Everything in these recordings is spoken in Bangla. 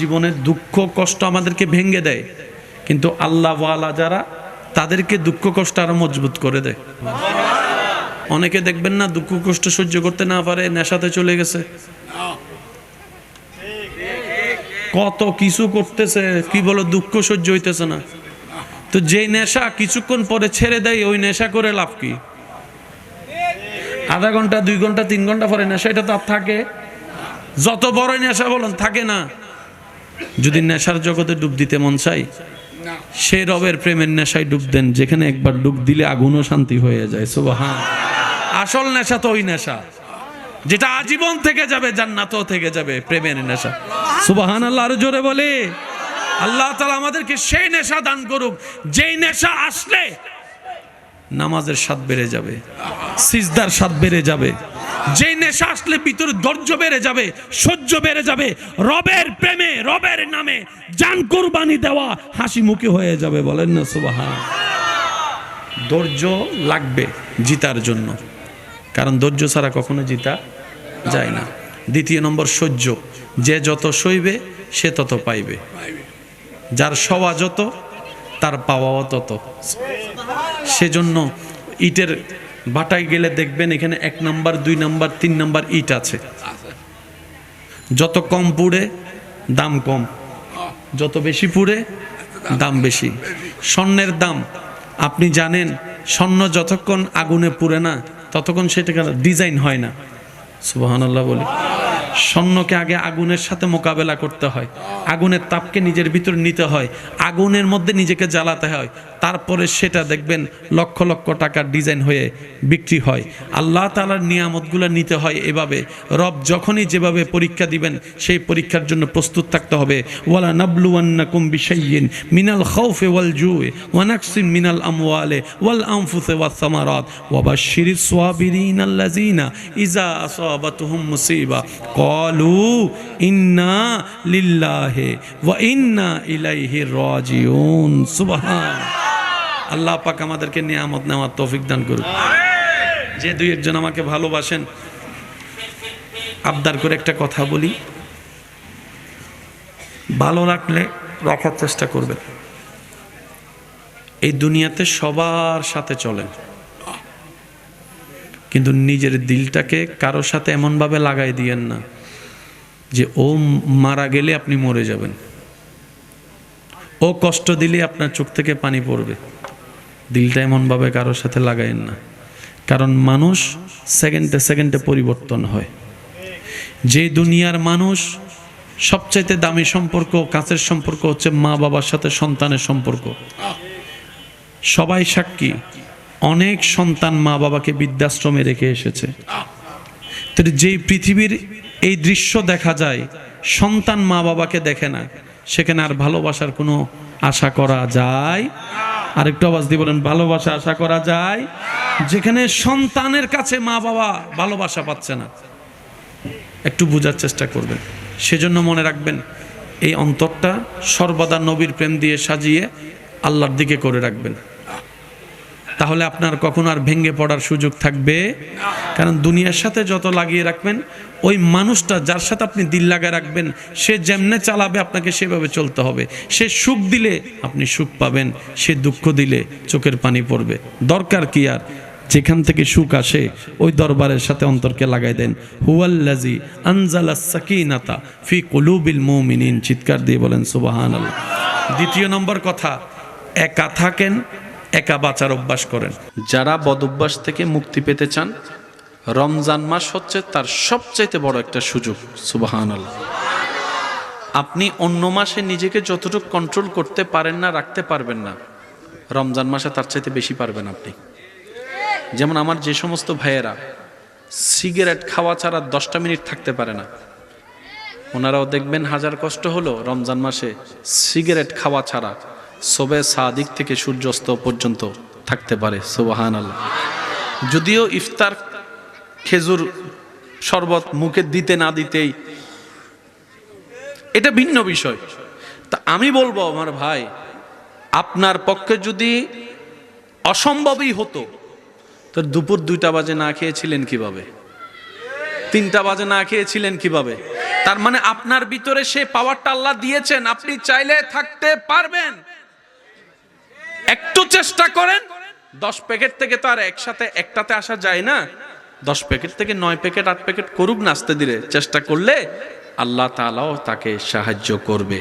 জীবনের দুঃখ কষ্ট আমাদেরকে ভেঙে দেয়, কিন্তু আল্লাহ ওয়ালা যারা তাদেরকে দুঃখ কষ্ট আরো মজবুত করে দেয়। অনেকে দেখবেন না দুঃখ কষ্ট সহ্য করতে না পারে নেশাতে চলে গেছে, কত কিছু করতেছে, কি বলো দুঃখ সহ্য হইতেছে না। তো যে নেশা কিছুক্ষণ পরে ছেড়ে দেয় ওই নেশা করে লাভ কি? আধা ঘন্টা 2 ঘন্টা 3 ঘন্টা পরে নেশা এটা তো আর থাকে? যত বড় নেশা বলেন থাকে না। যদি নেশার জগতে ডুব দিতে মন চাই, সে রবের প্রেমের নেশায় ডুব দেন যেখানে একবার ডুব দিলে আগুনও শান্তি হয়ে যায়। সুবহান। আসল নেশা তো ওই নেশা যেটা আজীবন থেকে যাবে, জান্নাতও থেকে যাবে, প্রেমের নেশা। সুবহানাল্লাহ, আরো জোরে বলে। আল্লাহ তাআলা আমাদেরকে সেই নেশা দান করুক যেই নেশা আসলে নামাজের স্বাদ বেড়ে যাবে, সিজদার স্বাদ বেড়ে যাবে, যেই নেশা আসলে ভিতরে ধৈর্য বেড়ে যাবে, সহ্য বেড়ে যাবে, রবের প্রেমে রবের নামে জান কুরবানি দেওয়া হাসি মুখে হয়ে যাবে। বলেন না সুবহান। ধৈর্য লাগবে জিতার জন্য, কারণ ধৈর্য ছাড়া কখনো জিতা যায় না। দ্বিতীয় নম্বর সহ্য। যে যত সইবে সে তত পাইবে, যার সওয়া যত তার পাওয়াও তত। সেজন্য ইটের ভাটায় গেলে দেখবেন এখানে 1 নাম্বার 2 নাম্বার 3 নাম্বার ইট আছে। যত কম পুড়ে দাম কম, যত বেশি পুড়ে দাম বেশি। স্বর্ণের দাম আপনি জানেন, স্বর্ণ যতক্ষণ আগুনে পুড়ে না ততক্ষণ সেটা ডিজাইন হয় না। সুবহানাল্লাহ বলি। স্বর্ণকে আগে আগুনের সাথে মোকাবেলা করতে হয়, আগুনের তাপকে নিজের ভিতর নিতে হয়, আগুনের মধ্যে নিজেকে জ্বালাতে হয়, তারপরে সেটা দেখবেন লক্ষ লক্ষ টাকার ডিজাইন হয়ে বিক্রি হয়। আল্লাহ তাআলার নিয়ামতগুলো নিতে হয় এভাবে। রব যখনই যেভাবে পরীক্ষা দিবেন সেই পরীক্ষার জন্য প্রস্তুত থাকতে হবে। ওয়ালা নাবলুওয়ান্নাকুম বিশাইইন মিনাল খাউফি ওয়াল জুই ওয়া নাকসিম মিনাল আমওয়ালি ওয়াল আনফুসি ওয়াস সামারাত ওয়া বাশশিরিস সাবিরিনাল্লাযিনা ইযা আসাবাতুহুম মুসিবা ক্বালু ইন্না লিল্লাহি ওয়া ইন্না ইলাইহি রাজিউন। সুবহান। আল্লাহ পাক আমাদেরকে নিয়ামত নেওয়ার তৌফিক দান করুন। যে 2 একজন আমাকে ভালোবাসেন, আবদার করে একটা কথা বলি, ভালো রাখলে রাখার চেষ্টা করবেন। এই দুনিয়াতে সবার সাথে চলেন, কিন্তু নিজের দিলটাকে কারোর সাথে এমনভাবে লাগাই দিয়েন না যে ও মারা গেলে আপনি মরে যাবেন, ও কষ্ট দিলে আপনার চোখ থেকে পানি পড়বে। দিলটা এমনভাবে কারোর সাথে লাগাইন না, কারণ মানুষ সেকেন্ডে সেকেন্ডে পরিবর্তন হয়। যে দুনিয়ার মানুষ সবচাইতে দামি সম্পর্ক, কাছের সম্পর্ক হচ্ছে মা বাবার সাথে সন্তানের সম্পর্ক। সবাই সাক্ষী, অনেক সন্তান মা বাবাকে বৃদ্ধাশ্রমে রেখে এসেছে। তো যেই পৃথিবীর এই দৃশ্য দেখা যায়, সন্তান মা বাবাকে দেখে না, সেখানে আর ভালোবাসার কোনো আশা করা যায়? আরেকটু আওয়াজ দিয়ে বলেন, ভালোবাসা আশা করা যায়? যেখানে সন্তানের কাছে মা বাবা ভালোবাসা পাচ্ছে না, একটু বোঝার চেষ্টা করবেন। সেজন্য মনে রাখবেন, এই অন্তরটা সর্বদা নবীর প্রেম দিয়ে সাজিয়ে আল্লাহর দিকে করে রাখবেন, তাহলে আপনার কখনো আর ভেঙে পড়ার সুযোগ থাকবে। কারণ দুনিয়ার সাথে যত লাগিয়ে রাখবেন, ওই মানুষটা যার সাথে আপনি দিল লাগায় রাখবেন, সে যেমনে চালাবে আপনাকে সেভাবে চলতে হবে। সে সুখ দিলে আপনি সুখ পাবেন, সে দুঃখ দিলে চোখের পানি পড়বে। দরকার কি আর, যেখান থেকে সুখ আসে ওই দরবারের সাথে অন্তরকে লাগাই দেন। হুয়াল্লাযী আনজালাস সাকিনাতা ফি কুলুবিল মুমিনিন। চিৎকার দিয়ে বলেন সুবহানাল্লাহ। দ্বিতীয় নম্বর কথা, একা থাকেন, একা বাঁচার অভ্যাস করেন। যারা বদ অভ্যাস থেকে মুক্তি পেতে চান, রমজান মাস হচ্ছে তার সবচাইতে বড় একটা সুযোগ। সুবহানাল্লাহ। আপনি অন্য মাসে নিজেকে যতটুকু কন্ট্রোল করতে পারেন না, রাখতে পারবেন না, রমজান মাসে তার চাইতে বেশি পারবেন আপনি। যেমন আমার যে সমস্ত ভাইয়েরা সিগারেট খাওয়া ছাড়া 10টা মিনিট থাকতে পারে না, ওনারাও দেখবেন হাজার কষ্ট হলো রমজান মাসে সিগারেট খাওয়া ছাড়া সবে সাদিক থেকে সূর্যাস্ত পর্যন্ত থাকতে পারে। সুবহানাল্লাহ। যদিও ইফতার খেজুর শরবত মুখে দিতে না দিতেই এটা ভিন্ন বিষয়। তা আমি বলবো আমার ভাই, আপনার পক্ষে যদি অসম্ভবই হতো, তো দুপুর 2টা বাজে না খেয়েছিলেন কিভাবে? 3টা বাজে না খেয়েছিলেন কিভাবে? তার মানে আপনার ভিতরে সেই পাওয়ারটা আল্লাহ দিয়েছেন, আপনি চাইলে থাকতে পারবেন। একটু চেষ্টা করেন। 10 প্যাকেট থেকে তো আর একসাথে একটাতে আসা যায় না। 10 প্যাকেট থেকে 9 প্যাকেট 8 প্যাকেট করুক না, আস্তে ধীরে চেষ্টা করলে আল্লাহ তাআলাও তাকে সাহায্য করবে।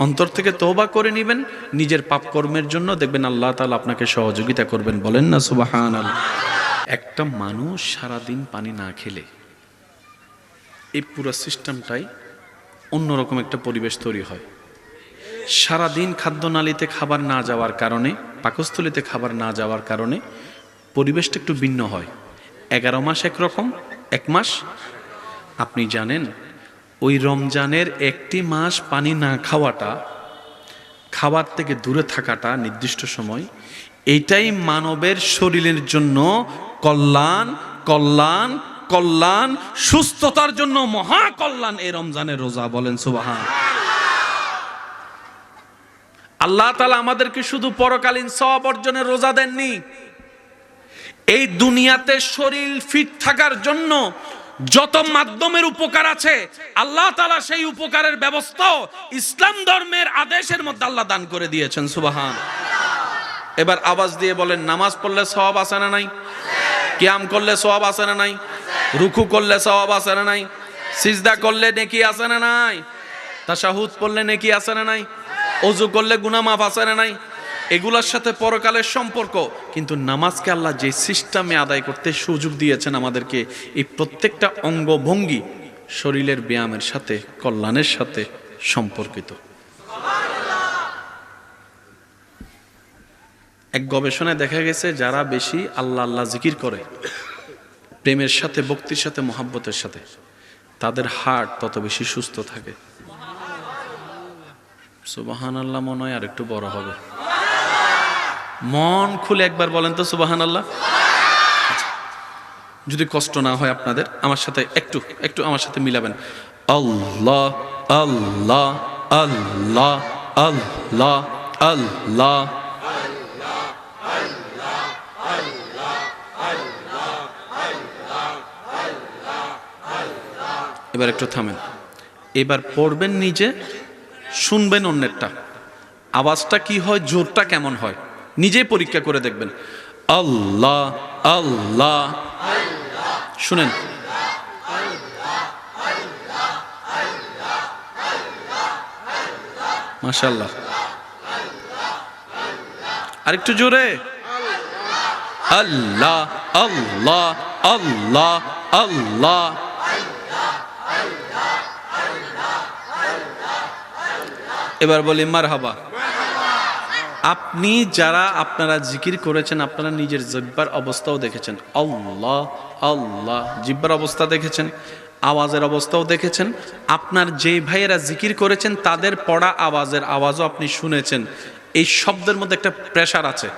অন্তর থেকে তওবা করে নেবেন নিজের পাপ কর্মের জন্য, দেখবেন আল্লাহ তাআলা আপনাকে সহযোগিতা করবেন। বলেন না সুবহানাল্লাহ। একটা মানুষ সারাদিন পানি না খেলে এই পুরো সিস্টেমটাই অন্যরকম একটা পরিবেশ তৈরি হয়। সারাদিন খাদ্যনালীতে খাবার না যাওয়ার কারণে, পাকস্থলীতে খাবার না যাওয়ার কারণে পরিবেশটা একটু ভিন্ন হয়। 11 মাস একরকম, 1 মাস। আপনি জানেন ওই রমজানের 1টি মাস পানি না খাওয়াটা, খাবার থেকে দূরে থাকাটা নির্দিষ্ট সময়, এইটাই মানবের শরীরের জন্য কল্যাণ, কল্যাণ, কল্যাণ, সুস্থতার জন্য মহা কল্যাণ এই রমজানের রোজা। বলেন সুবহান। আল্লাহ তাআলা আমাদেরকে শুধু পরকালীন সওয়াব অর্জনের রোজা দেননি, এই দুনিয়াতে শরীর ফিট থাকার জন্য যত মাধ্যমের উপকার আছে আল্লাহ তাআলা সেই উপকারের ব্যবস্থাও ইসলাম ধর্মের আদেশের মধ্যে আল্লাহ দান করে দিয়েছেন। সুবহান। এবার আওয়াজ দিয়ে বলেন, নামাজ পড়লে সওয়াব আছে না নাই? কিয়াম করলে সওয়াব আছে না নাই? রুকু করলে সওয়াব আছে না নাই? সিজদা করলে নেকি আছে না নাই? তাশাহুদ পড়লে নেকি আছে না নাই? ওযু করলে গুনাহ মাফ আছে না নাই? এগুলোর সাথে পরকালের সম্পর্ক। কিন্তু নামাজকে আল্লাহ যে সিস্টেমে আদায় করতে সুযোগ দিয়েছেন আমাদেরকে, এই প্রত্যেকটা অঙ্গভঙ্গি শরীরের ব্যায়ামের সাথে, কল্যাণের সাথে সম্পর্কিত। এক গবেষণায় দেখা গেছে যারা বেশি আল্লাহ আল্লাহ জিকির করে, প্রেমের সাথে, ভক্তির সাথে, মহাব্বতের সাথে, তাদের হার্ট তত বেশি সুস্থ থাকে। সুবহানাল্লাহ। মনে হয় আর একটু বড় হবে। মন খুলে একবার বলেন তো সুবহানাল্লাহ। যদি কষ্ট না হয় আপনাদের, আমার সাথে একটু একটু আমার সাথে মিলাবেন। আল্লাহ আল্লাহ আল্লাহ আল্লাহ আল্লাহ। এবার একটু থামেন। এবার পড়বেন নিজে, শুনবেন অন্যেরটা, আওয়াজটা কি হয়, জোরটা কেমন হয়, নিজেই পরীক্ষা করে দেখবেন। আল্লাহ আল্লাহ। শুনেন। মাশাআল্লাহ। আরেকটু জোরে। আল্লাহ আল্লাহ আল্লাহ আল্লাহ। এবার বলি মারহাবা। আপনি যারা আপনারা জিকির করেছেন, আপনারা নিজের জিহ্বার অবস্থাও দেখেছেন। আল্লাহ আল্লাহ, জিহ্বার অবস্থা দেখেছেন, আওয়াজের অবস্থাও দেখেছেন। আপনার যেই ভাইয়েরা জিকির করেছেন তাদের পড়া আওয়াজের আওয়াজও আপনি শুনেছেন। এই শব্দের মধ্যে একটা প্রেশার আছে।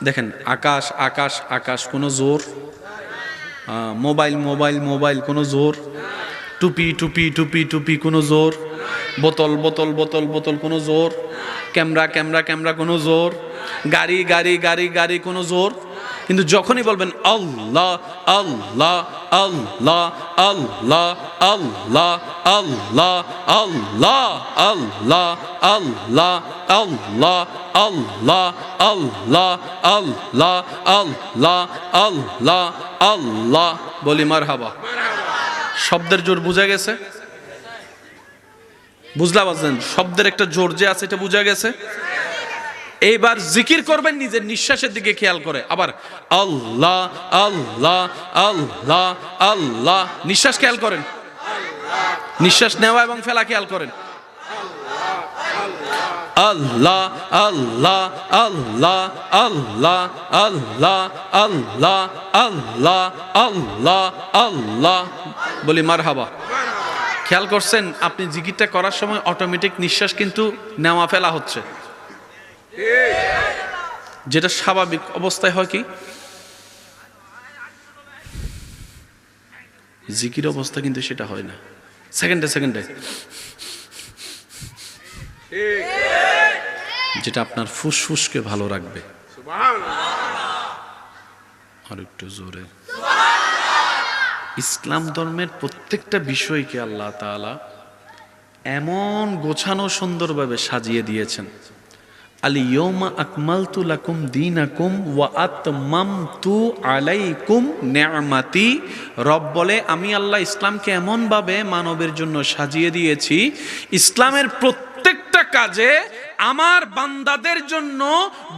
দেখেন, আকাশ আকাশ আকাশ, কোনো জোর। মোবাইল মোবাইল মোবাইল, কোনো জোর। টুপি টুপি টুপি টুপি, কোনো জোর। বোতল বোতল বোতল বোতল, কোনো জোর। ক্যামেরা ক্যামেরা ক্যামেরা, কোনো জোর। গাড়ি গাড়ি গাড়ি গাড়ি, কোনো জোর। কিন্তু যখনই বলবেন আল্লাহ আল্লাহ আল্লাহ আল্লাহ আল্লাহ আল্লাহ আল্লাহ আল্লাহ আল্লাহ আল্লাহ আল্লাহ আল্লাহ আল্লাহ আল্লাহ আল্লাহ আল্লাহ, বলি মারহাবা। শব্দের জোর বুঝা গেছে? বুঝলা বাজেন? শব্দের একটা জোর যে আছে, এটা বুঝা গেছে। এইবার জিকির করবেন নিজের নিঃশ্বাসের দিকে খেয়াল করে। আবার আল্লাহ আল্লাহ আল্লাহ আল্লাহ, নিঃশ্বাস খেয়াল করেন, নিঃশ্বাস নেওয়া এবং ফেলা খেয়াল করেন। আল্লাহ আল্লাহ আল্লাহ আল্লাহ আল্লাহ আল্লাহ আল্লাহ আল্লাহ আল্লাহ, বলি মারহাবা। খেয়াল করছেন আপনি জিকিরটা করার সময় অটোমেটিক নিঃশ্বাস কিন্তু নেওয়া ফেলা হচ্ছে, যেটা স্বাভাবিক অবস্থায় হয় কি জিকির অবস্থা, কিন্তু সেটা হয় না। সেকেন্ডে সেকেন্ডে, যেটা আপনার ফুসফুসকে ভালো রাখবে। আর একটু জোরে। ইসলাম ধর্মের প্রত্যেকটা বিষয়কে আল্লাহ তাআলা এমন গোছানো সুন্দরভাবে সাজিয়ে দিয়েছেন। আল ইয়াউমা আকমালতু লাকুম দীনাকুম ওয়া আতমামতু আলাইকুম নি'মাতি। রব বলে আমি আল্লাহ ইসলামকে এমনভাবে মানবের জন্য সাজিয়ে দিয়েছি, ইসলামের প্রত্যেকটা কাজে আমার বান্দাদের জন্য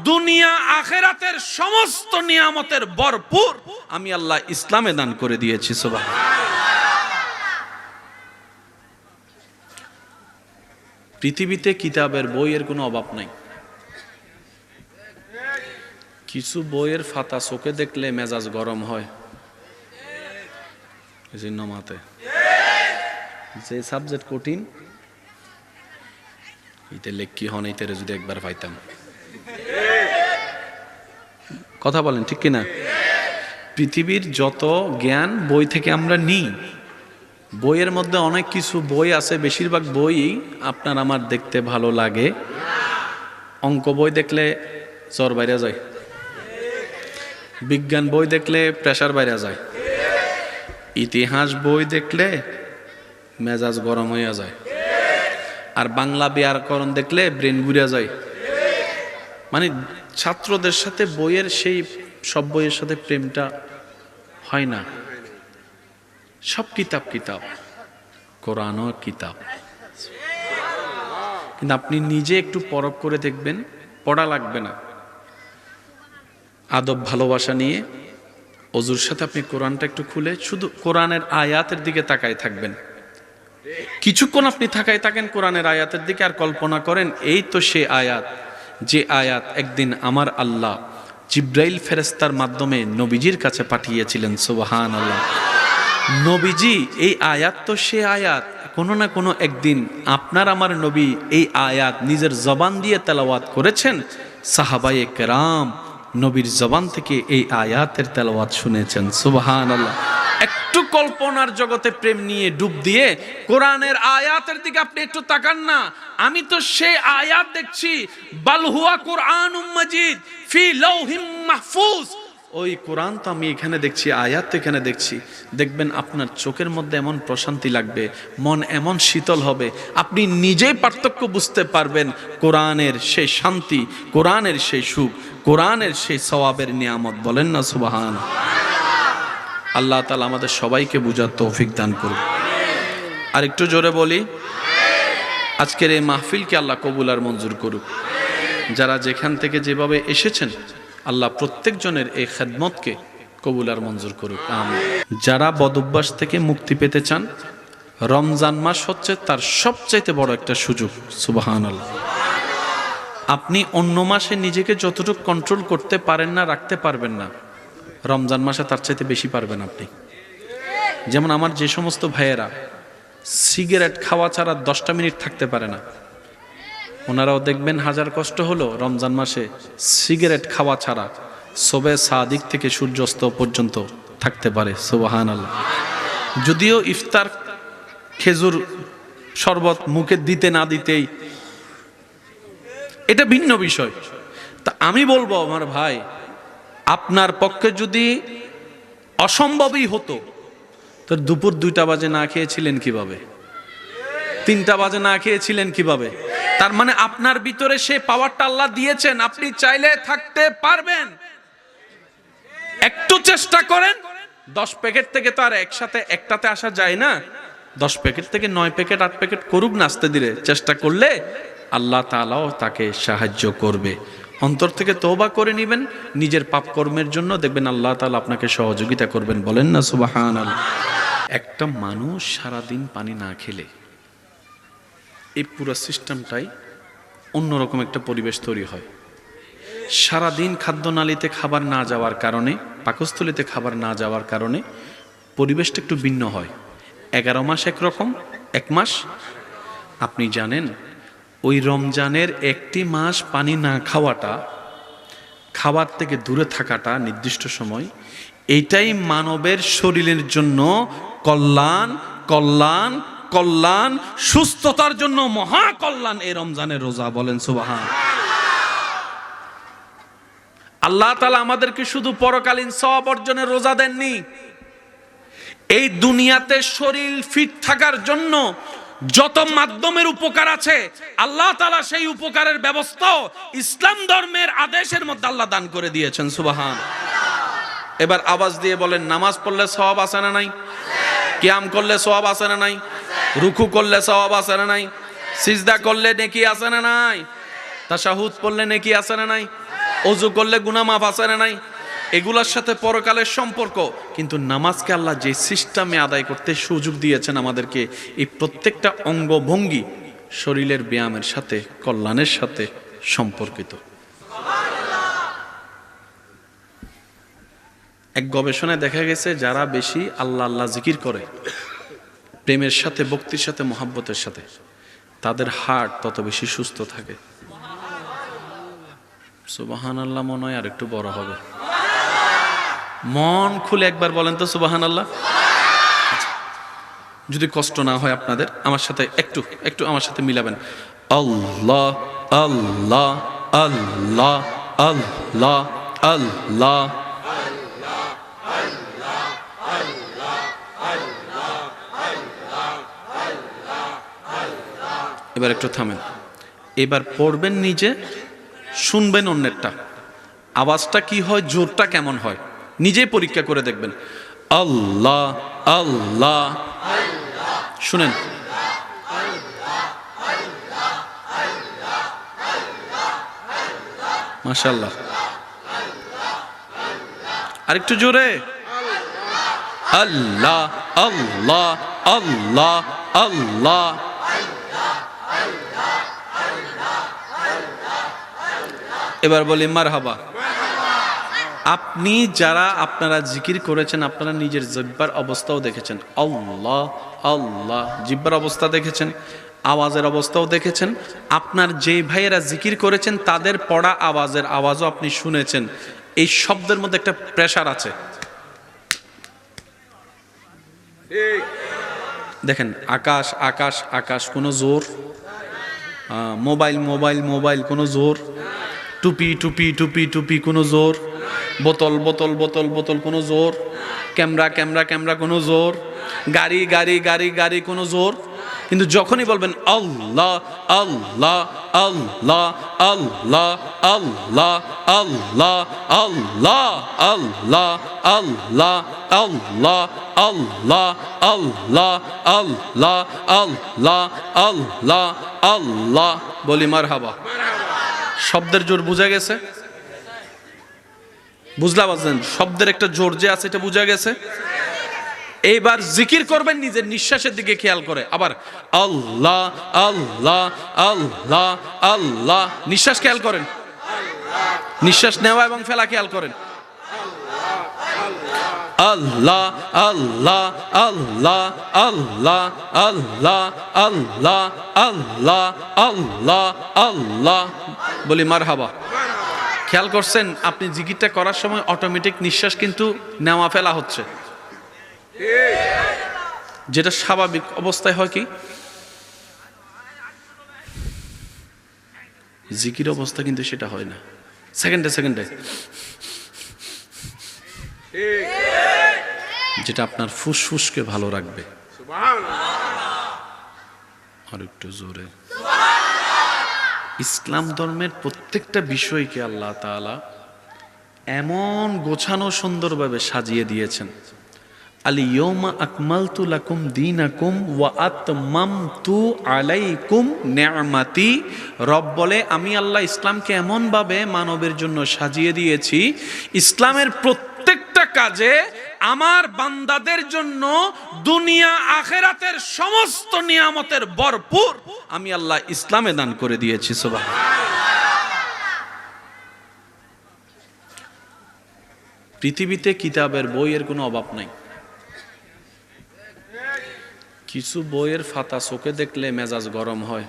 দুনিয়া আখিরাতের সমস্ত নিয়ামতের ভরপুর আমি আল্লাহ ইসলামে দান করে দিয়েছি। সুবহানাল্লাহ। পৃথিবীতে কিতাবের বইয়ের কোনো অভাব নাই। কিছু বইয়ের ফাতা চোখে দেখলে মেজাজ গরম হয়। মাতে যে সাবজেক্ট কঠিন ইতে লেখি হন, এইতে যদি একবার পাইতাম। কথা বলেন ঠিক কিনা? পৃথিবীর যত জ্ঞান বই থেকে আমরা নিই, বইয়ের মধ্যে অনেক কিছু বই আছে, বেশিরভাগ বই আপনার আমার দেখতে ভালো লাগে। অঙ্ক বই দেখলে জ্বর বাইরে যায়, বিজ্ঞান বই দেখলে প্রেসার বাইরে যায়, ইতিহাস বই দেখলে মেজাজ গরম হইয়া যায়, আর বাংলা ব্যাকরণ দেখলে ব্রেন ঘুরে যায়। মানে ছাত্রদের সাথে বইয়ের সেই সব বইয়ের সাথে প্রেমটা হয় না। সব কিতাব কিতাব, কোরআনও কিতাব। কিন্তু আপনি নিজে একটু পরখ করে দেখবেন, পড়া লাগবে না, আদব ভালোবাসা নিয়ে অজুর সাথে আপনি কোরআনটা একটু খুলে শুধু কোরআনের আয়াতের দিকে তাকায় থাকবেন। কিছুক্ষণ আপনি তাকায় থাকেন কোরআনের আয়াতের দিকে, আর কল্পনা করেন এই তো সে আয়াত, যে আয়াত একদিন আমার আল্লাহ জিব্রাইল ফেরেশতার মাধ্যমে নবীজির কাছে পাঠিয়েছিলেন। সুবহানাল্লাহ। নবীজি এই আয়াত তো সে আয়াত, কোনো না কোনো একদিন আপনার আমার নবী এই আয়াত নিজের জবান দিয়ে তেলাওয়াত করেছেন। সাহাবায়ে কেরাম নবীর জবান থেকে এই আয়াতের তেলাওয়াত শুনেছেন। সুবহানাল্লাহ। একটু কল্পনার জগতে প্রেম নিয়ে ডুব দিয়ে কোরআনের আয়াতের দিকে আপনি একটু তাকান না। আমি তো সেই আয়াত দেখছি, বাল হুয়া কুরআনুম মাজিদ ফি লাউহিম মাহফুজ। ওই কোরআন তো আমি এখানে দেখছি, আয়াত তো এখানে দেখছি। দেখবেন আপনার চোখের মধ্যে এমন প্রশান্তি লাগবে, মন এমন শীতল হবে, আপনি নিজেই পার্থক্য বুঝতে পারবেন কোরআনের সেই শান্তি, কোরআনের সেই সুখ, কোরআনের সেই সওয়াবের নিয়ামত। বলেন না সুবহান। আল্লাহ তাআলা আমাদের সবাইকে বুঝার তৌফিক দান করুন। আর একটু জোরে বলি, আজকের এই মাহফিলকে আল্লাহ কবুল আর মঞ্জুর করুক। যারা যেখান থেকে যেভাবে এসেছেন আল্লাহ প্রত্যেকজনের এই খেদমতকে কবুল আর মঞ্জুর করুক। আমিন। যারা বদঅভ্যাস থেকে মুক্তি পেতে চান, রমজান মাস হচ্ছে তার সবচাইতে বড় একটা সুযোগ। সুবহানাল্লাহ। আপনি অন্য মাসে নিজেকে যতটুকু কন্ট্রোল করতে পারেন না, রাখতে পারবেন না, রমজান মাসে তার চাইতে বেশি পারবেন আপনি। যেমন আমার যে সমস্ত ভাইয়েরা সিগারেট খাওয়া ছাড়া 10টা মিনিট থাকতে পারে না, ওনারাও দেখবেন হাজার কষ্ট হলো রমজান মাসে সিগারেট খাওয়া ছাড়া সবে সাদিক থেকে সূর্যাস্ত পর্যন্ত থাকতে পারে। সুবহানাল্লাহ। যদিও ইফতার খেজুর শরবত মুখে দিতে না দিতেই এটা ভিন্ন বিষয়। তা আমি বলবো আমার ভাই, আপনার পক্ষে যদি অসম্ভবই হতো তো দুপুর 2টা বাজে না খেয়েছিলেন কিভাবে, 3টা বাজে না খেয়েছিলেন কিভাবে? তার মানে আপনার ভিতরে সেই পাওয়ারটা আল্লাহ দিয়েছেন, আপনি চাইলে থাকতে পারবেন। একটু চেষ্টা করেন। 10 প্যাকেট থেকে তো আর একসাথে একটাতে আসা যায় না। 10 প্যাকেট থেকে 9 প্যাকেট 8 প্যাকেট করুক না, আস্তে ধীরে চেষ্টা করলে আল্লাহ তাআলাও তাকে সাহায্য করবে। অন্তর থেকে তওবা করে নেবেন নিজের পাপ কর্মের জন্য, দেখবেন আল্লাহ তাআলা আপনাকে সহযোগিতা করবেন। বলেন না সুবহানাল্লাহ। একটা মানুষ সারাদিন পানি না খেলে এই পুরো সিস্টেমটাই অন্যরকম একটা পরিবেশ তৈরি হয়। সারাদিন খাদ্যনালীতে খাবার না যাওয়ার কারণে, পাকস্থলীতে খাবার না যাওয়ার কারণে পরিবেশটা একটু ভিন্ন হয়। 11 মাস একরকম, 1 মাস। আপনি জানেন ওই রমজানের 1টি মাস পানি না খাওয়াটা, খাবার থেকে দূরে থাকাটা নির্দিষ্ট সময়, এইটাই মানবের শরীরের জন্য কল্যাণ, কল্যাণ, কল্যাণ, সুস্থতার জন্য মহা কল্যাণ এই রমজানের রোজা। বলেন সুবহান। আল্লাহ তাআলা আমাদেরকে শুধু পরকালীন সওয়াব অর্জনের রোজা দেননি, এই দুনিয়াতে শরীর ফিট থাকার জন্য যত মাধ্যমের উপকার আছে, আল্লাহ তাআলা সেই উপকারের ব্যবস্থাও ইসলাম ধর্মের আদেশের মধ্যে আল্লাহ দান করে দিয়েছেন। সুবহান। এবার আওয়াজ দিয়ে বলেন, নামাজ পড়লে সওয়াব আছে না নাই? কিয়াম করলে সওয়াব আছে না নাই? রুকু করলে সওয়াব আছে না নাই? সিজদা করলে নেকি আছে না নাই? তাশাহুদ পড়লে নেকি আছে না নাই? ওযু করলে গুনাহ মাফ আছে না নাই? এগুলোর সাথে পরকালের সম্পর্ক। কিন্তু নামাজকে আল্লাহ যে সিস্টেমে আদায় করতে সুযোগ দিয়েছেন আমাদেরকে, এই প্রত্যেকটা অঙ্গভঙ্গি শরীরের ব্যায়ামের সাথে, কল্যাণের সাথে সম্পর্কিত। এক গবেষণায় দেখা গেছে, যারা বেশি আল্লাহ আল্লাহ জিকির করে প্রেমের সাথে, ভক্তির সাথে, মহাব্বতের সাথে, তাদের হার্ট তত বেশি সুস্থ থাকে। সুবহানাল্লাহ মনে হয় আর একটু বড় হবে। মন খুলে একবার বলেন তো সুবহানাল্লাহ। যদি কষ্ট না হয় আপনাদের, আমার সাথে একটু একটু আমার সাথে মিলাবেন। আল্লাহ আল্লাহ আল্লাহ আল্লাহ আল্লাহ। এবার একটু থামেন। এবার পড়বেন নিজে, শুনবেন অন্যেরটা, আওয়াজটা কি হয়, জোরটা কেমন হয়, নিজেই পরীক্ষা করে দেখবেন। আল্লাহ আল্লাহ, শুনেন। মাশাআল্লাহ, আরেকটু জোরে। আল্লাহ আল্লাহ আল্লাহ আল্লাহ। এবার বলি মারহাবা। আপনি যারা আপনারা জিকির করেছেন, আপনারা নিজের জিহ্বার অবস্থাও দেখেছেন। আল্লাহ আল্লাহ, জিহ্বার অবস্থা দেখেছেন, আওয়াজের অবস্থাও দেখেছেন। আপনার যেই ভাইয়েরা জিকির করেছেন তাদের পড়া আওয়াজের আওয়াজও আপনি শুনেছেন। এই শব্দের মধ্যে একটা প্রেশার আছে। দেখেন, আকাশ আকাশ আকাশ, কোনো জোর। মোবাইল মোবাইল মোবাইল, কোনো জোর। টুপি টুপি টুপি টুপি, কোনো জোর। বোতল বোতল বোতল বোতল, কোনো জোর। ক্যামেরা ক্যামেরা ক্যামেরা, কোনো জোর। গাড়ি গাড়ি গাড়ি গাড়ি, কোনো জোর। কিন্তু যখনই বলবেন আল্লাহ আল্লাহ আল্লাহ আল্লাহ আল্লাহ আল্লাহ আল্লাহ আল্লাহ আল্লাহ আল্লাহ আল্লাহ আল্লাহ আল্লাহ আল্লাহ আল্লাহ আল্লাহ, বলি মারহাবা। শব্দের জোর বুঝা গেছে? বুঝলা বাজেন? শব্দের একটা জোর যে আছে, এটা বুঝা গেছে। এইবার জিকির করবেন নিজের নিঃশ্বাসের দিকে খেয়াল করে। আবার আল্লাহ আল্লাহ আল্লাহ আল্লাহ, নিঃশ্বাস খেয়াল করেন, নিঃশ্বাস নেওয়া এবং ফেলা খেয়াল করেন। আল্লাহ আল্লাহ আল্লাহ আল্লাহ আল্লাহ আল্লাহ আল্লাহ আল্লাহ আল্লাহ, বলি মারহাবা। খেয়াল করছেন আপনি জিকিরটা করার সময় অটোমেটিক নিঃশ্বাস কিন্তু নেওয়া ফেলা হচ্ছে, যেটা স্বাভাবিক অবস্থায় হয় কি জিকির অবস্থা, কিন্তু সেটা হয় না। সেকেন্ডে সেকেন্ডে, যেটা আপনার ফুসফুসকে ভালো রাখবে। আর একটু জোরে। ইসলাম ধর্মের প্রত্যেকটা বিষয়কে আল্লাহ তাআলা এমন গোছানো সুন্দরভাবে সাজিয়ে দিয়েছেন। আল-ইয়াওমা আকমালতু লাকুম দীনাকুম ওয়া আতমামতু আলাইকুম নি'মাতি। রব বলে, আমি আল্লাহ ইসলামকে এমনভাবে মানবের জন্য সাজিয়ে দিয়েছি, ইসলামের প্রত্যেকটা কাজে আমার বান্দাদের জন্য দুনিয়া আখিরাতের সমস্ত নিয়ামতের ভরপুর আমি আল্লাহ ইসলামে দান করে দিয়েছি। সুবহানাল্লাহ। পৃথিবীতে কিতাবের বইয়ের কোনো অভাব নাই। কিছু বইয়ের ফাতা চোখে দেখলে মেজাজ গরম হয়।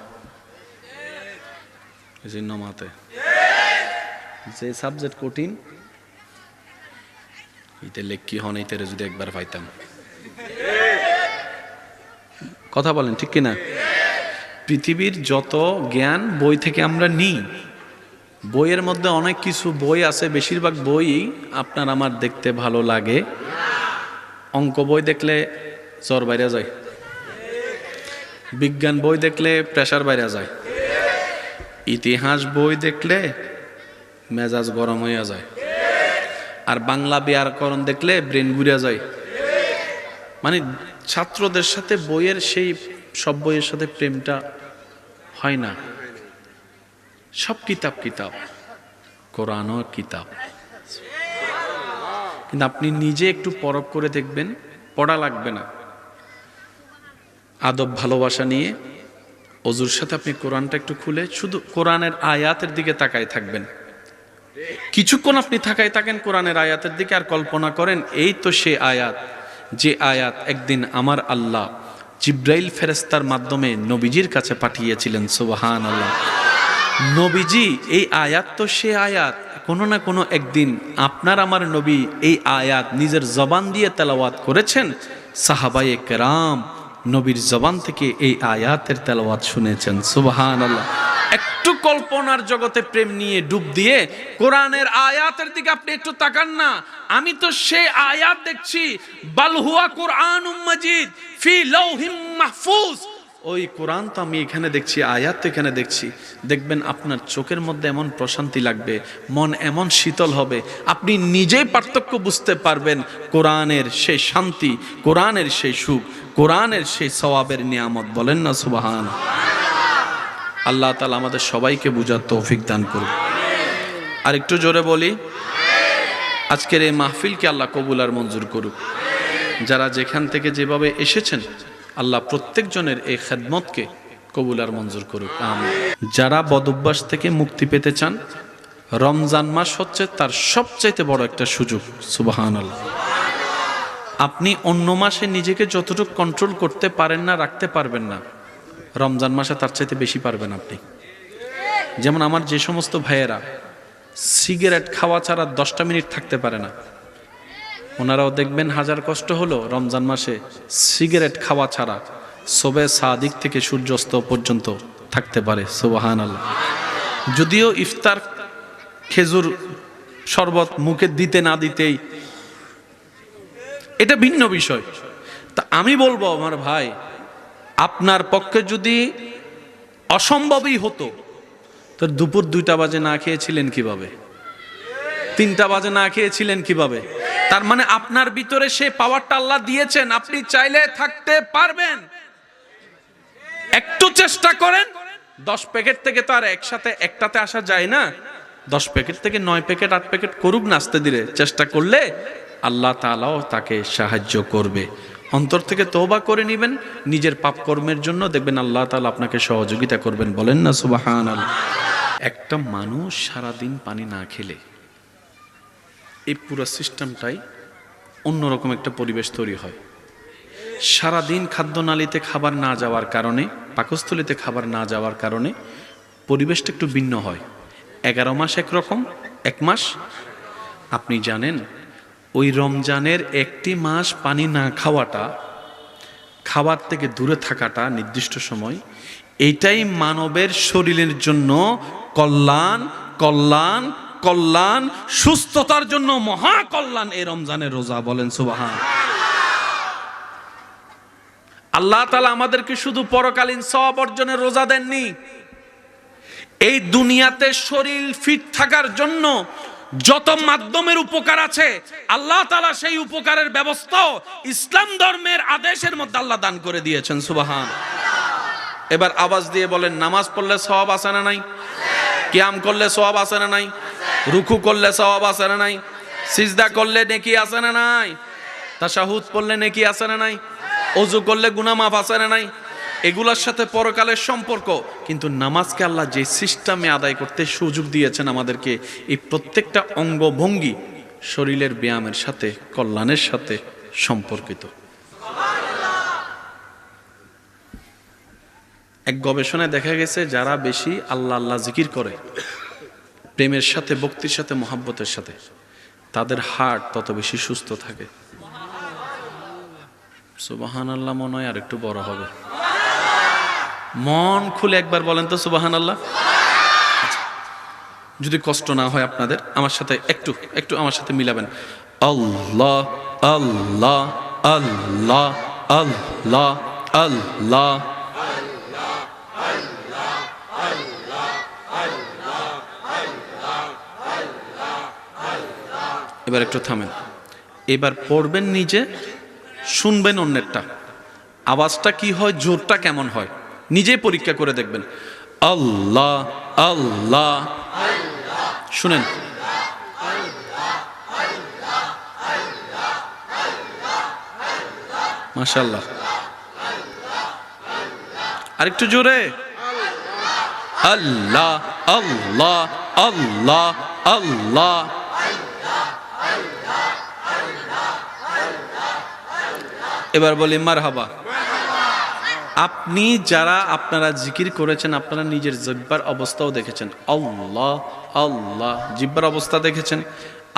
মাতে যে সাবজেক্ট কঠিন, ইতে লেখি হন, ইতে যদি একবার পাইতাম। কথা বলেন ঠিক কিনা? পৃথিবীর যত জ্ঞান বই থেকে আমরা নিই, বইয়ের মধ্যে অনেক কিছু বই আছে, বেশিরভাগ বই আপনার আমার দেখতে ভালো লাগে, অঙ্ক বই দেখলে জ্বর বাইরে যায়, বিজ্ঞান বই দেখলে প্রেসার বাইরে যায়, ইতিহাস বই দেখলে মেজাজ গরম হইয়া যায়, আর বাংলা ব্যাকরণ দেখলে ব্রেন ঘুরে যায়। মানে ছাত্রদের সাথে বইয়ের সেই সব বইয়ের সাথে প্রেমটা হয় না। সব কিতাব কিতাব, কোরআনও কিতাব। কিন্তু আপনি নিজে একটু পরখ করে দেখবেন, পড়া লাগবে না, আদব ভালোবাসা নিয়ে অজুর সাথে আপনি কোরআনটা একটু খুলে শুধু কোরআনের আয়াতের দিকে তাকায় থাকবেন। কিছুক্ষণ আপনি তাকায় থাকেন কোরআনের আয়াতের দিকে, আর কল্পনা করেন এই তো সে আয়াত, যে আয়াত একদিন আমার আল্লাহ জিব্রাইল ফেরেশতার মাধ্যমে নবীজির কাছে পাঠিয়েছিলেন। সুবহানাল্লাহ। নবীজি, এই আয়াত তো সে আয়াত, কোনো না কোনো একদিন আপনার আমার নবী এই আয়াত নিজের জবান দিয়ে তেলাওয়াত করেছেন। সাহাবায়ে কেরাম নবীর জবান থেকে এই আয়াতের তেলাওয়াত শুনেছেন। সুবহানাল্লাহ। একটু কল্পনার জগতে প্রেম নিয়ে ডুব দিয়ে কোরআনের আয়াতের দিকে আপনি একটু তাকান না। আমি তো সেই আয়াত দেখছি, বাল হুয়া কুরআনুম মাজিদ ফি লাউহিম মাহফুজ। ওই কোরআন তো আমি এখানে দেখছি, আয়াত তো এখানে দেখছি। দেখবেন আপনার চোখের মধ্যে এমন প্রশান্তি লাগবে, মন এমন শীতল হবে, আপনি নিজেই পার্থক্য বুঝতে পারবেন। কোরআনের সেই শান্তি, কোরআনের সেই সুখ, কোরআনের সেই সওয়াবের নিয়ামত। বলেন না সুবহান। আল্লাহ তাআলা আমাদের সবাইকে বুঝার তৌফিক দান করুন। আর একটু জোরে বলি, আজকের এই মাহফিলকে আল্লাহ কবুল আর মঞ্জুর করুক। যারা যেখান থেকে যেভাবে এসেছেন আল্লাহ প্রত্যেকজনের এই খেদমতকে কবুল আর মঞ্জুর করুক, আমিন। যারা বদঅভ্যাস থেকে মুক্তি পেতে চান, রমজান মাস হচ্ছে তার সবচাইতে বড় একটা সুযোগ। সুবহানাল্লাহ। আপনি অন্য মাসে নিজেকে যতটুকু কন্ট্রোল করতে পারেন না, রাখতে পারবেন না, রমজান মাসে তার চাইতে বেশি পারবেন আপনি। যেমন আমার যে সমস্ত ভাইয়েরা সিগারেট খাওয়া ছাড়া 10টা মিনিট থাকতে পারে না, ওনারাও দেখবেন হাজার কষ্ট হলো রমজান মাসে সিগারেট খাওয়া ছাড়া সবে সাদিক থেকে সূর্যাস্ত পর্যন্ত থাকতে পারে। সুবহানাল্লাহ। যদিও ইফতার খেজুর শরবত মুখে দিতে না দিতেই এটা ভিন্ন বিষয়। তা আমি বলবো আমার ভাই, আপনার পক্ষে যদি অসম্ভবই হতো তো দুপুর 2টা বাজে না খেয়েছিলেন কিভাবে, 3টা বাজে না খেয়েছিলেন কিভাবে? তার মানে আপনার ভিতরে সেই পাওয়ারটা আল্লাহ দিয়েছেন, আপনি চাইলে থাকতে পারবেন। একটু চেষ্টা করেন। 10 প্যাকেট থেকে তো আর একসাথে একটাতে আসা যায় না। 10 প্যাকেট থেকে 9 প্যাকেট 8 প্যাকেট করুক না, আস্তে ধীরে চেষ্টা করলে আল্লাহ তাআলাও তাকে সাহায্য করবে। অন্তর থেকে তওবা করে নেবেন নিজের পাপ কর্মের জন্য, দেখবেন আল্লাহ তাআলা আপনাকে সহযোগিতা করবেন। বলেন না সুবহানাল্লাহ। একটা মানুষ সারাদিন পানি না খেলে এই পুরো সিস্টেমটাই অন্যরকম একটা পরিবেশ তৈরি হয়। সারাদিন খাদ্যনালীতে খাবার না যাওয়ার কারণে, পাকস্থলীতে খাবার না যাওয়ার কারণে পরিবেশটা একটু ভিন্ন হয়। 11 মাস একরকম, 1 মাস। আপনি জানেন ওই রমজানের 1টি মাস পানি না খাওয়াটা, খাবার থেকে দূরে থাকাটা নির্দিষ্ট সময়, এইটাই মানবের শরীরের জন্য কল্যাণ, কল্যাণ, কল্যাণ, সুস্থতার জন্য মহা কল্যাণ এই রমজানের রোজা। বলেন সুবহান। আল্লাহ তাআলা আমাদেরকে শুধু পরকালীন সওয়াব অর্জনের রোজা দেননি, এই দুনিয়াতে শরীর ফিট থাকার জন্য যত মাধ্যমের উপকার আছে আল্লাহ তাআলা সেই উপকারের ব্যবস্থাও ইসলাম ধর্মের আদেশের মধ্যে আল্লাহ দান করে দিয়েছেন। সুবহান। এবার আওয়াজ দিয়ে বলেন, নামাজ পড়লে সওয়াব আছে না নাই? কিয়াম করলে সওয়াব আছে না নাই? রুকু করলে সওয়াব আছে না নাই? সিজদা করলে নেকি আছে না নাই? তাশাহুদ পড়লে নেকি আছে না নাই? ওযু করলে গুনাহ মাফ আছে না নাই? এগুলোর সাথে পরকালের সম্পর্ক। কিন্তু নামাজকে আল্লাহ যে সিস্টেমে আদায় করতে সুযোগ দিয়েছেন আমাদেরকে, এই প্রত্যেকটা অঙ্গভঙ্গি শরীরের ব্যায়ামের সাথে, কল্যাণের সাথে সম্পর্কিত। এক গবেষণায় দেখা গেছে যারা বেশি আল্লাহ আল্লাহ জিকির করে, প্রেমের সাথে, ভক্তির সাথে, মহাব্বতের সাথে, তাদের হার্ট তত বেশি সুস্থ থাকে। সুবহানাল্লাহ। মনে হয় আর একটু বড় হবে। মন খুলে একবার বলেন তো সুবহানাল্লাহ। যদি কষ্ট না হয় আপনাদের, আমার সাথে একটু একটু আমার সাথে মিলাবেন। আল্লাহ আল্লাহ আল্লাহ আল্লাহ আল্লাহ। এবার একটু থামেন, এবার পড়বেন নিজে, শুনবেন অন্যেরটা, আওয়াজটা কি হয়, জোরটা কেমন হয়, নিজেই পরীক্ষা করে দেখবেন। আল্লাহ আল্লাহ, শুনেন। মাশাআল্লাহ, আরেকটু জোরে। আল্লাহ আল্লাহ আল্লাহ আল্লাহ। এবার বলি মারহাবা। আপনি যারা আপনারা জিকির করেছেন, আপনারা নিজের জিহ্বার অবস্থাও দেখেছেন। আল্লাহ আল্লাহ, জিহ্বার অবস্থা দেখেছেন,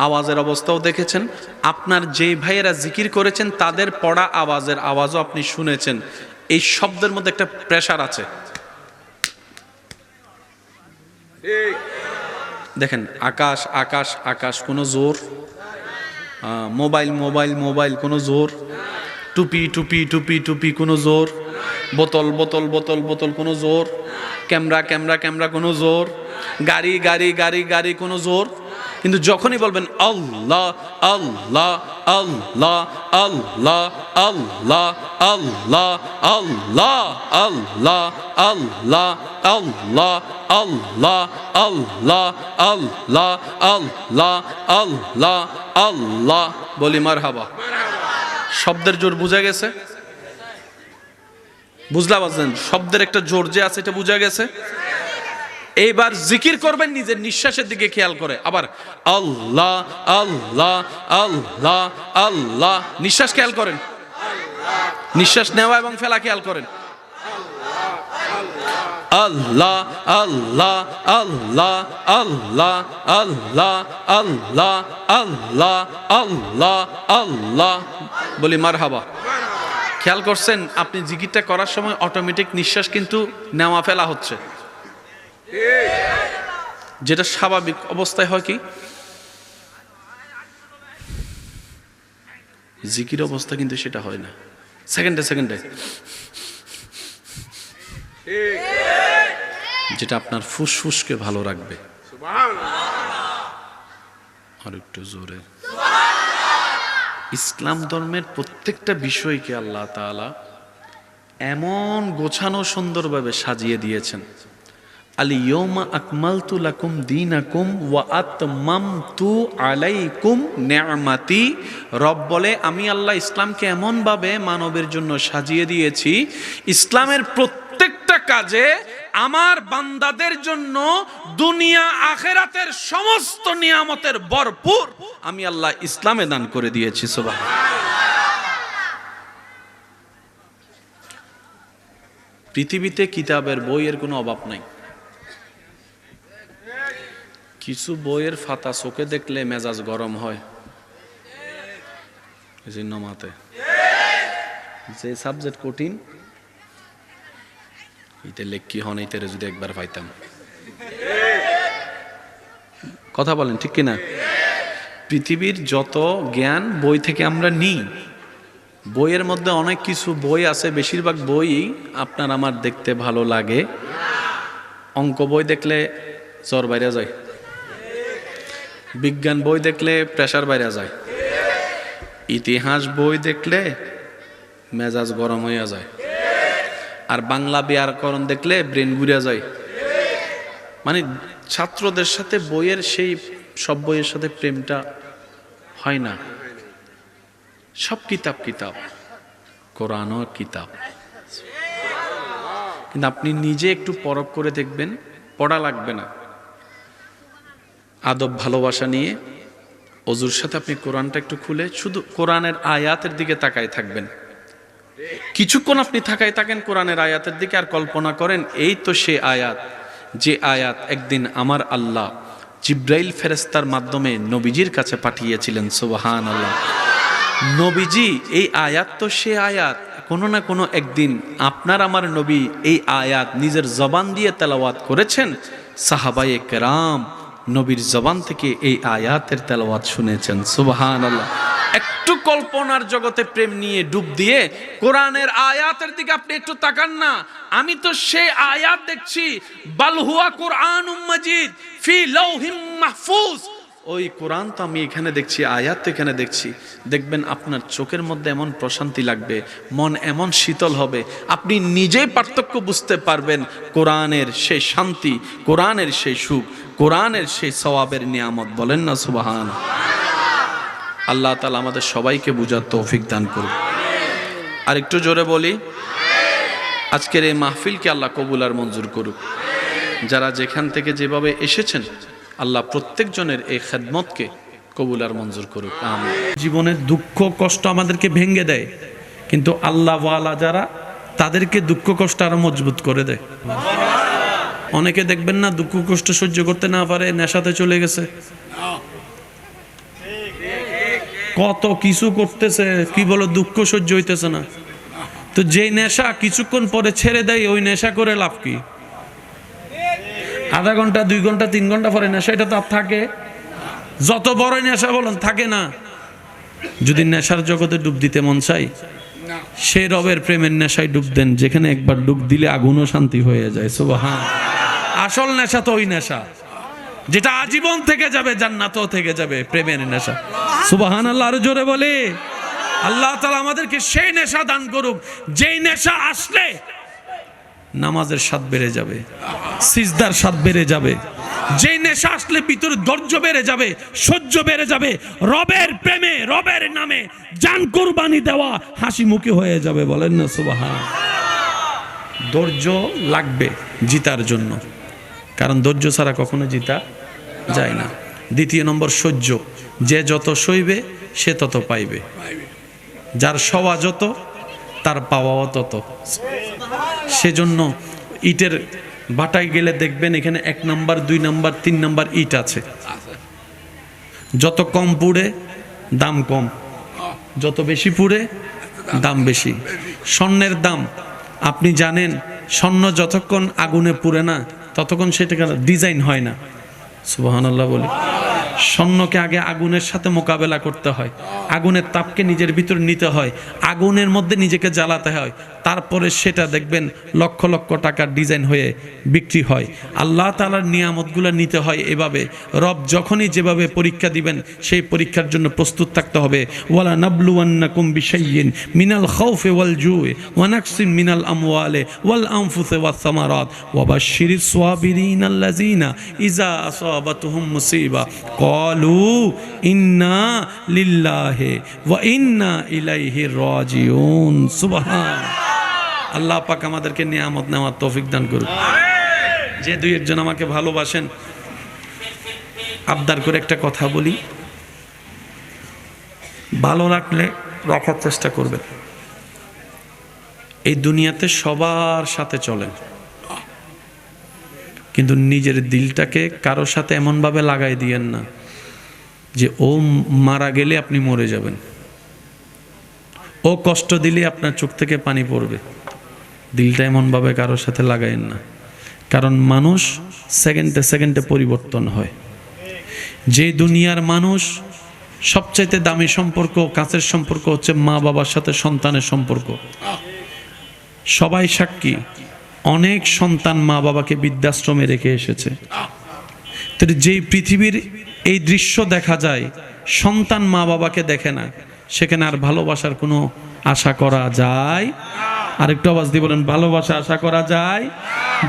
আওয়াজের অবস্থাও দেখেছেন। আপনার যেই ভাইয়েরা জিকির করেছেন তাদের পড়া আওয়াজের আওয়াজও আপনি শুনেছেন। এই শব্দের মধ্যে একটা প্রেশার আছে। দেখেন, আকাশ আকাশ আকাশ, কোনো জোর। মোবাইল মোবাইল মোবাইল, কোনো জোর। টুপি টুপি টুপি টুপি, কোনো জোর। বোতল বোতল বোতল বোতল, কোনো জোর। ক্যামেরা ক্যামেরা ক্যামেরা, কোনো জোর। গাড়ি গাড়ি গাড়ি গাড়ি, কোনো জোর। কিন্তু যখনই বলবেন আল্লাহ আল্লাহ আল্লাহ আল্লাহ আল্লাহ আল্লাহ আল্লাহ আল্লাহ আল্লাহ আল্লাহ আল্লাহ আল্লাহ আল্লাহ আল্লাহ আল্লাহ আল্লাহ, বলি মারহাবা। শব্দের জোর বুঝা গেছে? বুঝলা বাজেন? শব্দের একটা জোর যে আছে, এটা বুঝা গেছে। এইবার জিকির করবেন নিজের নিঃশ্বাসের দিকে খেয়াল করে। আবার আল্লাহ আল্লাহ আল্লাহ আল্লাহ, নিঃশ্বাস খেয়াল করেন, নিঃশ্বাস নেওয়া এবং ফেলা খেয়াল করেন। আল্লাহ আল্লাহ আল্লাহ আল্লাহ আল্লাহ আল্লাহ আল্লাহ আল্লাহ আল্লাহ, বলি মারহাবা। খেয়াল করছেন আপনি জিকিরটা করার সময় অটোমেটিক নিঃশ্বাস কিন্তু নেওয়া ফেলা হচ্ছে, যেটা স্বাভাবিক অবস্থায় হয় কি জিকির অবস্থা, কিন্তু সেটা হয় না। সেকেন্ডে সেকেন্ডে, যেটা আপনার ফুসফুসকে ভালো রাখবে। আর একটু জোরে। ইসলাম ধর্মের প্রত্যেকটা বিষয়কে আল্লাহ তাআলা এমন গোছানো সুন্দরভাবে সাজিয়ে দিয়েছেন। আল-ইয়াওমা আকমালতু লাকুম দীনাকুম ওয়া আতমামতু আলাইকুম নি'মাতি। রব বলে, আমি আল্লাহ ইসলামকে এমনভাবে মানবের জন্য সাজিয়ে দিয়েছি, ইসলামের প্রত্যেকটা কাজে আমার বান্দাদের জন্য দুনিয়া আখিরাতের সমস্ত নিয়ামতের ভরপুর আমি আল্লাহ ইসলামে দান করে দিয়েছি। সুবহানাল্লাহ। পৃথিবীতে কিতাবের বইয়ের কোনো অভাব নাই। কিছু বইয়ের ফাতা চোখে দেখলে মেজাজ গরম হয়। মাতে যে সাবজেক্ট কঠিন, ইতে লেখি হন, ইতে যদি একবার পাইতাম। কথা বলেন ঠিক কিনা? পৃথিবীর যত জ্ঞান বই থেকে আমরা নিই, বইয়ের মধ্যে অনেক কিছু বই আছে, বেশিরভাগ বই আপনার আমার দেখতে ভালো লাগে। অঙ্ক বই দেখলে জ্বর বাইরে যায়, বিজ্ঞান বই দেখলে প্রেসার বাইরে যায়, ইতিহাস বই দেখলে মেজাজ গরম হইয়া যায়, আর বাংলা ব্যাকরণ দেখলে ব্রেন ঘুরে যায়। মানে ছাত্রদের সাথে বইয়ের সেই সব বইয়ের সাথে প্রেমটা হয় না। সব কিতাব কিতাব, কোরআনও কিতাব। কিন্তু আপনি নিজে একটু পরখ করে দেখবেন, পড়া লাগবে না, আদব ভালোবাসা নিয়ে অজুর সাথে আপনি কোরআনটা একটু খুলে শুধু কোরআনের আয়াতের দিকে তাকায় থাকবেন। কিছুক্ষণ আপনি তাকায় থাকেন কোরআনের আয়াতের দিকে, আর কল্পনা করেন এই তো সে আয়াত, যে আয়াত একদিন আমার আল্লাহ জিব্রাইল ফেরেশতার মাধ্যমে নবীজির কাছে পাঠিয়েছিলেন। সুবহানাল্লাহ। নবীজি, এই আয়াত তো সে আয়াত, কোনো না কোনো একদিন আপনার আমার নবী এই আয়াত নিজের জবান দিয়ে তেলাওয়াত করেছেন। সাহাবায়ে কেরাম নবীর জবান থেকে এই আয়াতের তেলাওয়াত শুনেছেন। সুবহানাল্লাহ। একটু কল্পনার জগতে প্রেম নিয়ে ডুব দিয়ে কোরআনের আয়াতের দিকে আপনি একটু তাকান না। আমি তো সেই আয়াত দেখছি, বাল হুয়া কুরআনুম মাজিদ ফি লাউহিম মাহফুজ। ওই কোরআন তো আমি এখানে দেখছি, আয়াত তো এখানে দেখছি। দেখবেন আপনার চোখের মধ্যে এমন প্রশান্তি লাগবে, মন এমন শীতল হবে, আপনি নিজেই পার্থক্য বুঝতে পারবেন কোরআনের সেই শান্তি, কোরআনের সেই সুখ, কোরআনের সেই সওয়াবের নিয়ামত। বলেন না সুবহান। আল্লাহ তাআলা আমাদের সবাইকে বুঝার তৌফিক দান করুন। আর একটু জোরে বলি, আজকের এই মাহফিলকে আল্লাহ কবুল আর মঞ্জুর করুক। যারা যেখান থেকে যেভাবে এসেছেন, আল্লাহ প্রত্যেকজনের এই খেদমতকে কবুল আর মঞ্জুর করুক। আমিন। জীবনের দুঃখ কষ্ট আমাদেরকে ভেঙে দেয়, কিন্তু আল্লাহ ওয়ালা যারা, তাদেরকে দুঃখ কষ্ট আরো মজবুত করে দেয়। অনেকে দেখবেন না, দুঃখ কষ্ট সহ্য করতে না পারে নেশাতে চলে গেছে, কত কিছু করতেছে, কি বলো দুঃখ সহ্য হইতেছে না। তো যেই নেশা কিছুক্ষণ পরে ছেড়ে দেয়, ওই নেশা করে লাভ কি? আধা ঘন্টা 2 ঘন্টা 3 ঘন্টা পরে নেশা, এটা তো আর থাকে? যত বড় নেশা বলেন থাকে না। যদি নেশার জগতে ডুব দিতে মন চাই, সে রবের প্রেমের নেশায় ডুব দেন, যেখানে একবার ডুব দিলে আগুনও শান্তি হয়ে যায়। সুবহান। আসল নেশা তো ওই নেশা যেটা আজীবন থেকে যাবে, জান্নাতও থেকে যাবে, প্রেমের নেশা। সুবহানাল্লাহ। আরো জোরে বলে আল্লাহ তাআলা আমাদেরকে সেই নেশা দান করুক, যেই নেশা আসলে নামাজের স্বাদ বেড়ে যাবে, সিজদার স্বাদ বেড়ে যাবে, যেই নেশা আসলে ভিতরে ধৈর্য বেড়ে যাবে, সহ্য বেড়ে যাবে, রবের প্রেমে রবের নামে জান কুরবানি দেওয়া হাসি মুখে হয়ে যাবে। বলেন না সুবহান। ধৈর্য লাগবে জিতার জন্য, কারণ ধৈর্য ছাড়া কখনো জিতা যায় না। দ্বিতীয় নম্বর সহ্য। যে যত সইবে সে তত পাইবে, যার সওয়া যত তার পাওয়াও তত। সেজন্য ইটের বাটায় গেলে দেখবেন এখানে 1 নাম্বার 2 নাম্বার 3 নাম্বার ইট আছে। যত কম পুড়ে দাম কম, যত বেশি পুড়ে দাম বেশি। স্বর্ণের দাম আপনি জানেন, স্বর্ণ যতক্ষণ আগুনে পুড়ে না ততক্ষণ সেটাকে ডিজাইন হয় না। সুবহানাল্লাহ বলি। স্বর্ণকে আগে আগুনের সাথে মোকাবেলা করতে হয়, আগুনের তাপকে নিজের ভিতর নিতে হয়, আগুনের মধ্যে নিজেকে জ্বালাতে হয়, তারপরে সেটা দেখবেন লক্ষ লক্ষ টাকার ডিজাইন হয়ে বিক্রি হয়। আল্লাহ তাআলার নিয়ামতগুলো নিতে হয় এভাবে। রব যখনই যেভাবে পরীক্ষা দিবেন, সেই পরীক্ষার জন্য প্রস্তুত থাকতে হবে। ওয়ালা নাবলুওয়ান্নাকুম বিশাইইন মিনাল খাউফি ওয়াল জুই ওয়া নাকসিন মিনাল আমওয়ালি ওয়াল আনফুসি ওয়াস সামারাত ওয়া বাশশিরিস সাবিরিনাল্লাযিনা ইযা আসাবাতুহুম মুসিবা ক্বালু ইন্না লিল্লাহি ওয়া ইন্না ইলাইহি রাজিউন। সুবহান। আল্লাহ পাক আমাদেরকে নিয়ামত নেওয়ার তৌফিক দান করুন। যে 2 একজন আমাকে ভালোবাসেন, আবদার করে একটা কথা বলি, ভালো লাগলে রাখার চেষ্টা করবেন। এই দুনিয়াতে সবার সাথে চলেন, কিন্তু নিজের দিলটাকে কারো সাথে এমনভাবে লাগাই দিয়েন না যে ও মারা গেলে আপনি মরে যাবেন, ও কষ্ট দিলে আপনার চোখ থেকে পানি পড়বে। দিলটা এমনভাবে কারোর সাথে লাগাইন না, কারণ মানুষ সেকেন্ডে সেকেন্ডে পরিবর্তন হয়। যে দুনিয়ার মানুষ সবচাইতে দামি সম্পর্ক, কাছের সম্পর্ক হচ্ছে মা বাবার সাথে সন্তানের সম্পর্ক। সবাই সাক্ষী, অনেক সন্তান মা বাবাকে বৃদ্ধাশ্রমে রেখে এসেছে। তো যেই পৃথিবীর এই দৃশ্য দেখা যায়, সন্তান মা বাবাকে দেখে না, সেখানে আর ভালোবাসার কোনো আশা করা যায়? আরেকটু আওয়াজ দিয়ে বলেন, ভালোবাসা আশা করা যায়?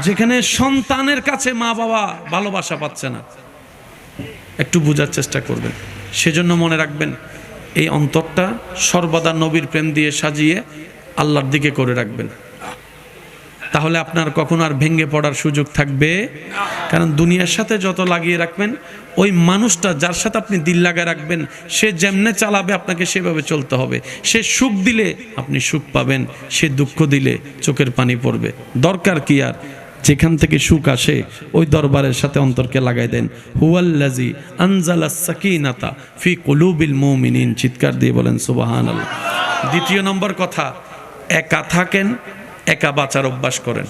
যেখানে সন্তানের কাছে মা বাবা ভালোবাসা পাচ্ছে না, একটু বোঝার চেষ্টা করবেন। সেজন্য মনে রাখবেন, এই অন্তরটা সর্বদা নবীর প্রেম দিয়ে সাজিয়ে আল্লাহর দিকে করে রাখবেন, তাহলে আপনার কখনো আর ভেঙে পড়ার সুযোগ থাকবে। কারণ দুনিয়ার সাথে যত লাগিয়ে রাখবেন, ওই মানুষটা যার সাথে আপনি দিল লাগায় রাখবেন, সে যেমনে চালাবে আপনাকে সেভাবে চলতে হবে। সে সুখ দিলে আপনি সুখ পাবেন, সে দুঃখ দিলে চোখের পানি পড়বে। দরকার কি আর? যেখান থেকে সুখ আসে ওই দরবারের সাথে অন্তরকে লাগাই দেন। হুয়াল্লাযী আনজালাস সাকিনাতা ফি কুলুবিল মুমিনিন। চিৎকার দিয়ে বলেন সুবহানাল্লাহ। দ্বিতীয় নম্বর কথা, একা থাকেন, একা বাঁচার অভ্যাস করেন।